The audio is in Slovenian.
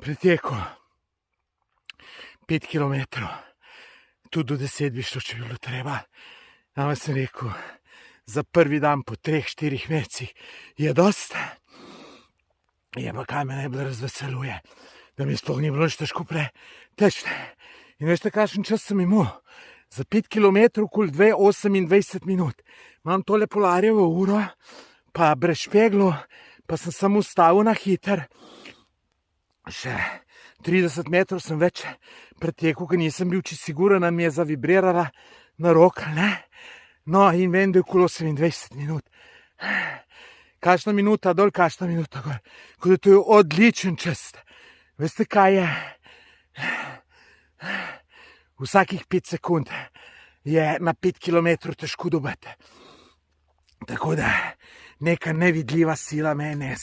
pretekel 5 kilometrov, tudi do 10 bi šlo, če bi bilo treba. Ampak sem rekel, za prvi dan po 3-4 mesecih je dosti. Je pa kaj me najbolj razveseluje, da mi sploh ni bilo nič težko preteči. In veste, kakšen čas sem imel? Za 5 kilometrov kul 2:28 minut. Imam tole Polarjevo uro, pa brez špeglov, pa sem samo ustavil na hiter. Še 30 metrov sem več pretekel, ker nisem bil čisto siguren, da mi je zavibrirala na rok, ne? No, in vem, da je kul 28 minut. Kakšna minuta dol, kakšna minuta gor. Kot da to je odličen čas. Veste, kaj je? Vsakih 5 sekund je na 5 kilometrov težko dobiti. Tako da neka nevidljiva sila mene